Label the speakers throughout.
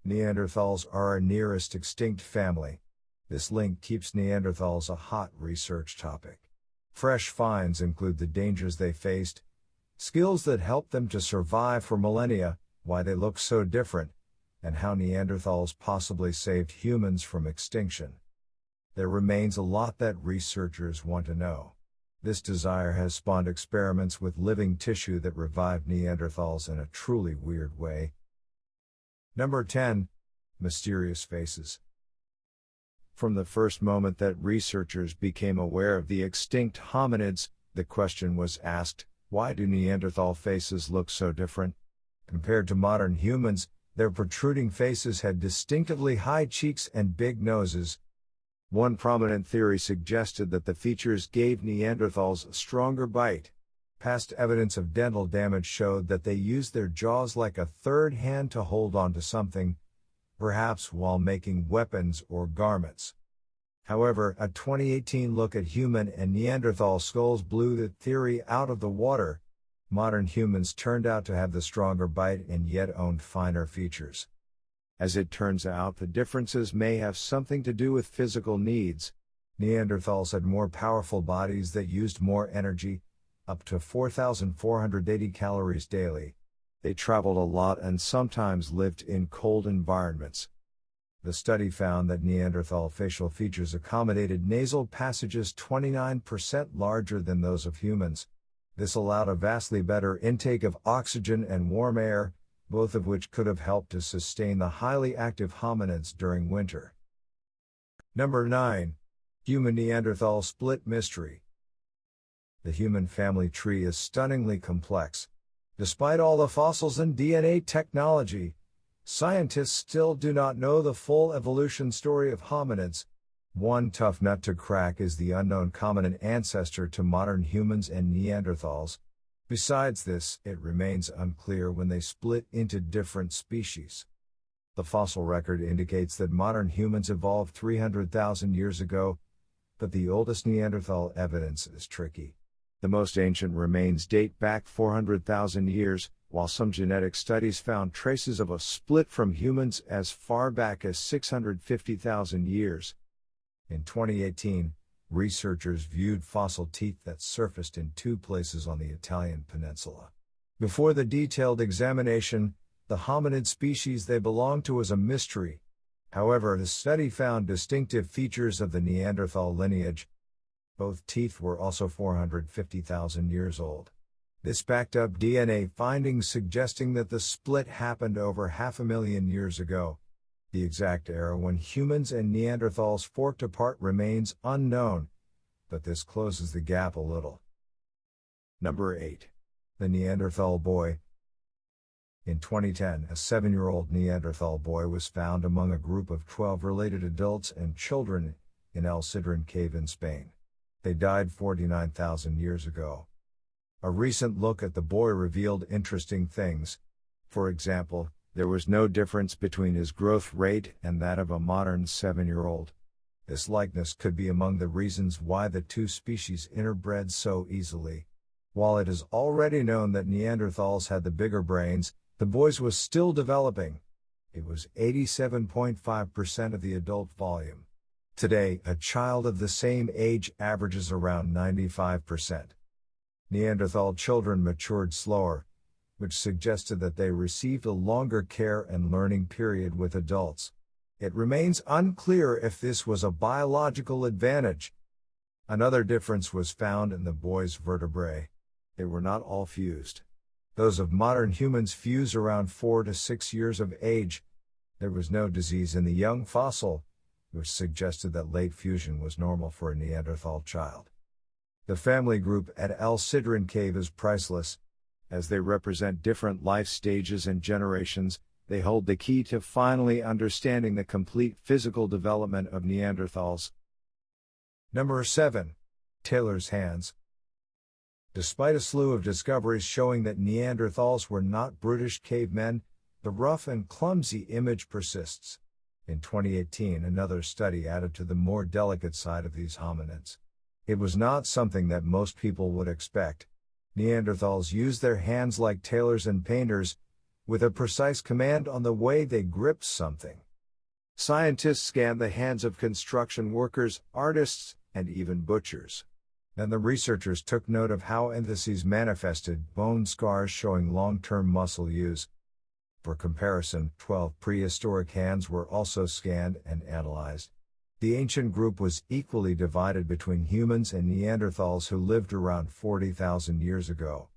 Speaker 1: Neanderthals are our nearest extinct family. This link keeps Neanderthals a hot research topic. Fresh finds include the dangers they faced, skills that helped them to survive for millennia, why they look so different, and how Neanderthals possibly saved humans from extinction. There remains a lot that researchers want to know. This desire has spawned experiments with living tissue that revived Neanderthals in a truly weird way. Number 10. Mysterious faces. From the first moment that researchers became aware of the extinct hominids, the question was asked, why do Neanderthal faces look so different? Compared to modern humans, their protruding faces had distinctively high cheeks and big noses. One prominent theory suggested that the features gave Neanderthals a stronger bite. Past evidence of dental damage showed that they used their jaws like a third hand to hold onto something, perhaps while making weapons or garments. However, a 2018 look at human and Neanderthal skulls blew that theory out of the water. Modern humans turned out to have the stronger bite and yet owned finer features. As it turns out, the differences may have something to do with physical needs. Neanderthals had more powerful bodies that used more energy, up to 4,480 calories daily. They traveled a lot and sometimes lived in cold environments. The study found that Neanderthal facial features accommodated nasal passages 29% larger than those of humans. This allowed a vastly better intake of oxygen and warm air, both of which could have helped to sustain the highly active hominids during winter. Number 9. Human-Neanderthal split mystery. The human family tree is stunningly complex. Despite all the fossils and DNA technology, scientists still do not know the full evolution story of hominids. One tough nut to crack is the unknown common ancestor to modern humans and Neanderthals. Besides this, it remains unclear when they split into different species. The fossil record indicates that modern humans evolved 300,000 years ago, but the oldest Neanderthal evidence is tricky. The most ancient remains date back 400,000 years, while some genetic studies found traces of a split from humans as far back as 650,000 years. In 2018, researchers viewed fossil teeth that surfaced in 2 places on the Italian peninsula. Before the detailed examination, the hominid species they belonged to was a mystery. However, the study found distinctive features of the Neanderthal lineage. Both teeth were also 450,000 years old. This backed up DNA findings suggesting that the split happened over 500,000 years ago. The exact era when humans and Neanderthals forked apart remains unknown, but this closes the gap a little. Number 8. The Neanderthal boy. In 2010, a 7-year-old Neanderthal boy was found among a group of 12 related adults and children in El Sidrón cave in Spain. They died 49,000 years ago. A recent look at the boy revealed interesting things. For example, there was no difference between his growth rate and that of a modern 7-year-old. This likeness could be among the reasons why the 2 species interbred so easily. While it is already known that Neanderthals had the bigger brains, the boy's was still developing. It was 87.5% of the adult volume. Today, a child of the same age averages around 95%. Neanderthal children matured slower, which suggested that they received a longer care and learning period with adults. It remains unclear if this was a biological advantage. Another difference was found in the boy's vertebrae. They were not all fused. Those of modern humans fuse around 4 to 6 years of age. There was no disease in the young fossil, which suggested that late fusion was normal for a Neanderthal child. The family group at El Sidrón cave is priceless. As they represent different life stages and generations, they hold the key to finally understanding the complete physical development of Neanderthals. Number 7. Tailors Hands. Despite a slew of discoveries showing that Neanderthals were not brutish cavemen, the rough and clumsy image persists. In 2018, another study added to the more delicate side of these hominids. It was not something that most people would expect. Neanderthals used their hands like tailors and painters, with a precise command on the way they gripped something. Scientists scanned the hands of construction workers, artists, and even butchers. Then the researchers took note of how entheses manifested, bone scars showing long-term muscle use. For comparison, 12 prehistoric hands were also scanned and analyzed. The ancient group was equally divided between humans and Neanderthals who lived around 40,000 years ago.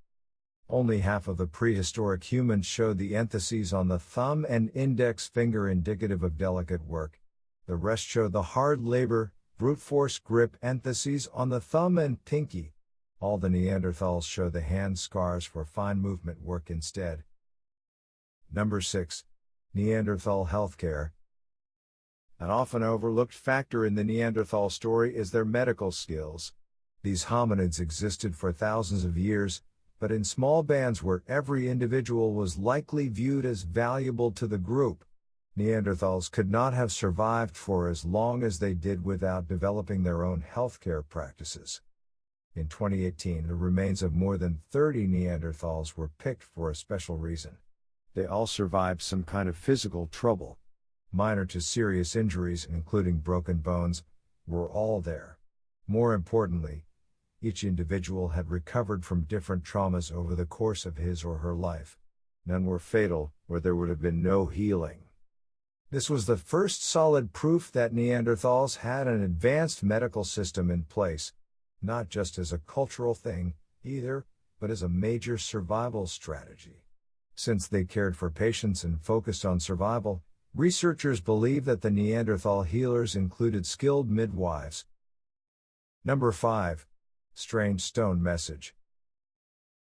Speaker 1: Only half of the prehistoric humans showed the entheses on the thumb and index finger indicative of delicate work. The rest showed the hard labor, brute force grip entheses on the thumb and pinky. All the Neanderthals show the hand scars for fine movement work instead. Number 6. Neanderthal healthcare. An often overlooked factor in the Neanderthal story is their medical skills. These hominids existed for thousands of years, but in small bands where every individual was likely viewed as valuable to the group. Neanderthals could not have survived for as long as they did without developing their own healthcare practices. In 2018, the remains of more than 30 Neanderthals were picked for a special reason. They all survived some kind of physical trouble. Minor to serious injuries, including broken bones, were all there. More importantly, each individual had recovered from different traumas over the course of his or her life. None were fatal, or there would have been no healing. This was the first solid proof that Neanderthals had an advanced medical system in place, not just as a cultural thing, either, but as a major survival strategy. Since they cared for patients and focused on survival, researchers believe that the Neanderthal healers included skilled midwives. Number 5. Strange stone message.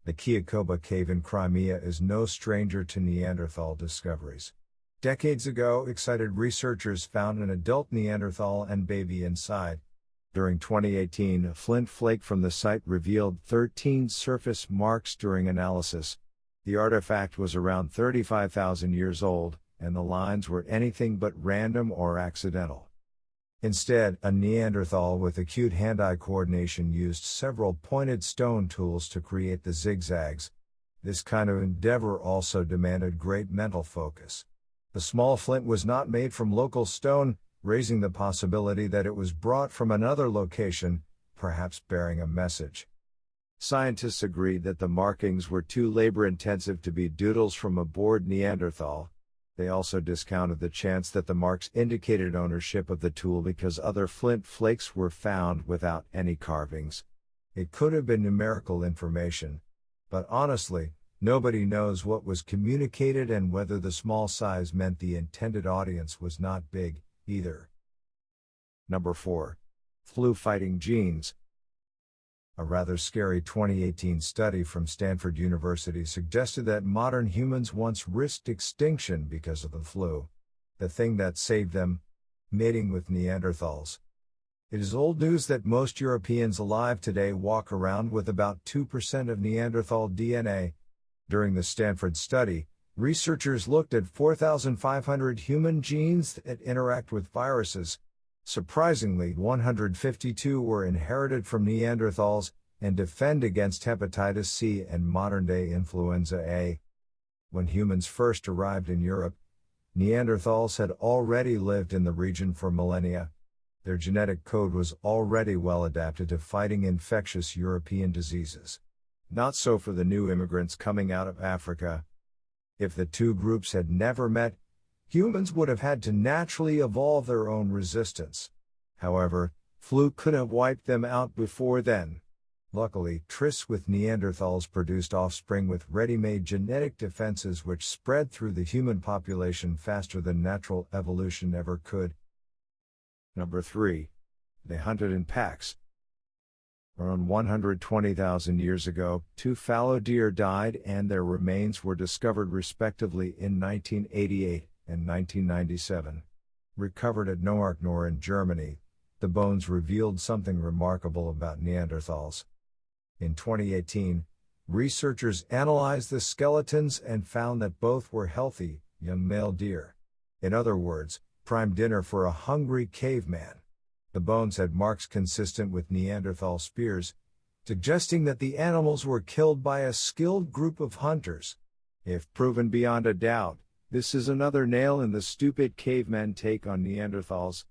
Speaker 1: The Kyakoba cave in Crimea is no stranger to Neanderthal discoveries. Decades ago, excited researchers found an adult Neanderthal and baby inside. During 2018, a flint flake from the site revealed 13 surface marks during analysis. The artifact was around 35,000 years old, and the lines were anything but random or accidental. Instead, a Neanderthal with acute hand-eye coordination used several pointed stone tools to create the zigzags. This kind of endeavor also demanded great mental focus. The small flint was not made from local stone, raising the possibility that it was brought from another location, perhaps bearing a message. Scientists agreed that the markings were too labor-intensive to be doodles from a bored Neanderthal. They also discounted the chance that the marks indicated ownership of the tool because other flint flakes were found without any carvings. It could have been numerical information. But honestly, nobody knows what was communicated and whether the small size meant the intended audience was not big, either. Number 4. Flu-fighting genes. A rather scary 2018 study from Stanford University suggested that modern humans once risked extinction because of the flu. The thing that saved them? Mating with Neanderthals. It is old news that most Europeans alive today walk around with about 2% of Neanderthal DNA. During the Stanford study, researchers looked at 4,500 human genes that interact with viruses. Surprisingly, 152 were inherited from Neanderthals and defend against hepatitis C and modern-day influenza A. When humans first arrived in Europe, Neanderthals had already lived in the region for millennia. Their genetic code was already well adapted to fighting infectious European diseases. Not so for the new immigrants coming out of Africa. If the two groups had never met, humans would have had to naturally evolve their own resistance. However, flu could have wiped them out before then. Luckily, trysts with Neanderthals produced offspring with ready-made genetic defenses which spread through the human population faster than natural evolution ever could. Number 3. They hunted in packs. Around 120,000 years ago, 2 fallow deer died and their remains were discovered respectively in 1988 and 1997. Recovered at Noarknor in Germany, the bones revealed something remarkable about Neanderthals. In 2018, researchers analyzed the skeletons and found that both were healthy, young male deer. In other words, prime dinner for a hungry caveman. The bones had marks consistent with Neanderthal spears, suggesting that the animals were killed by a skilled group of hunters. If proven beyond a doubt, this is another nail in the stupid cavemen take on Neanderthals.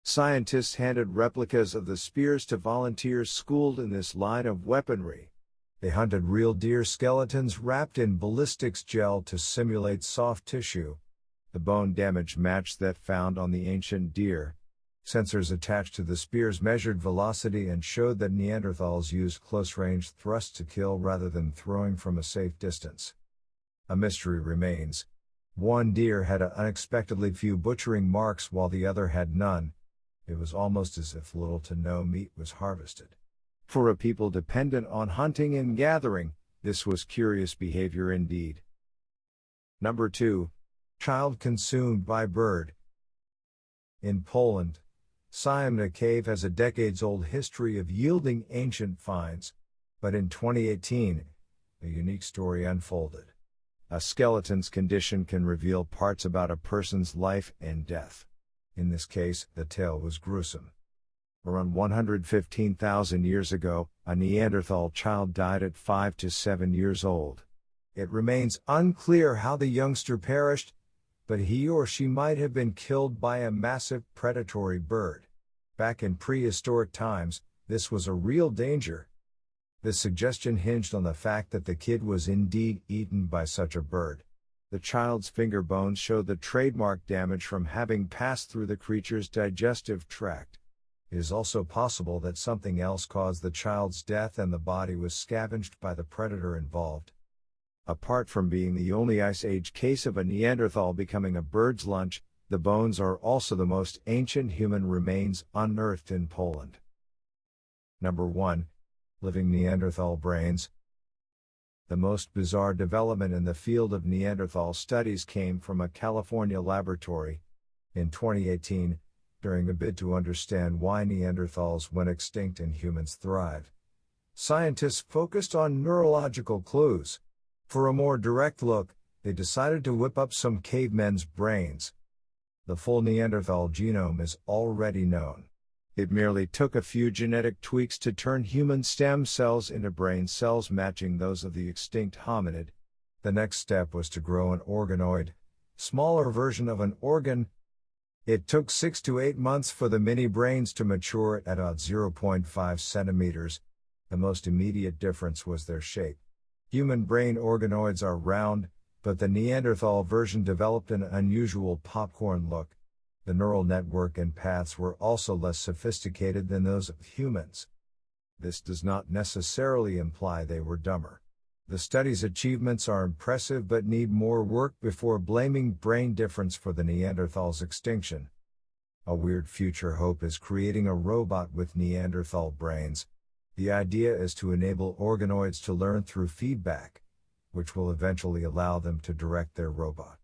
Speaker 1: Scientists handed replicas of the spears to volunteers schooled in this line of weaponry. They hunted real deer skeletons wrapped in ballistics gel to simulate soft tissue. The bone damage matched that found on the ancient deer. Sensors attached to the spears measured velocity and showed that Neanderthals used close-range thrusts to kill rather than throwing from a safe distance. A mystery remains. One deer had unexpectedly few butchering marks while the other had none. It was almost as if little to no meat was harvested. For a people dependent on hunting and gathering, this was curious behavior indeed. Number 2. Child consumed by bird. In Poland, Siamna Cave has a decades-old history of yielding ancient finds, but in 2018, a unique story unfolded. A skeleton's condition can reveal parts about a person's life and death. In this case, the tale was gruesome. Around 115,000 years ago, a Neanderthal child died at 5 to 7 years old. It remains unclear how the youngster perished, but he or she might have been killed by a massive predatory bird. Back in prehistoric times, this was a real danger. The suggestion hinged on the fact that the kid was indeed eaten by such a bird. The child's finger bones showed the trademark damage from having passed through the creature's digestive tract. It is also possible that something else caused the child's death and the body was scavenged by the predator involved. Apart from being the only Ice Age case of a Neanderthal becoming a bird's lunch, the bones are also the most ancient human remains unearthed in Poland. Number 1. Living Neanderthal brains. The most bizarre development in the field of Neanderthal studies came from a California laboratory. In 2018, during a bid to understand why Neanderthals went extinct and humans thrived, scientists focused on neurological clues. For a more direct look, they decided to whip up some cavemen's brains. The full Neanderthal genome is already known. It merely took a few genetic tweaks to turn human stem cells into brain cells matching those of the extinct hominid. The next step was to grow an organoid, smaller version of an organ. It took 6 to 8 months for the mini brains to mature at about 0.5 centimeters. The most immediate difference was their shape. Human brain organoids are round, but the Neanderthal version developed an unusual popcorn look. The neural network and paths were also less sophisticated than those of humans. This does not necessarily imply they were dumber. The study's achievements are impressive but need more work before blaming brain difference for the Neanderthals' extinction. A weird future hope is creating a robot with Neanderthal brains. The idea is to enable organoids to learn through feedback, which will eventually allow them to direct their robot.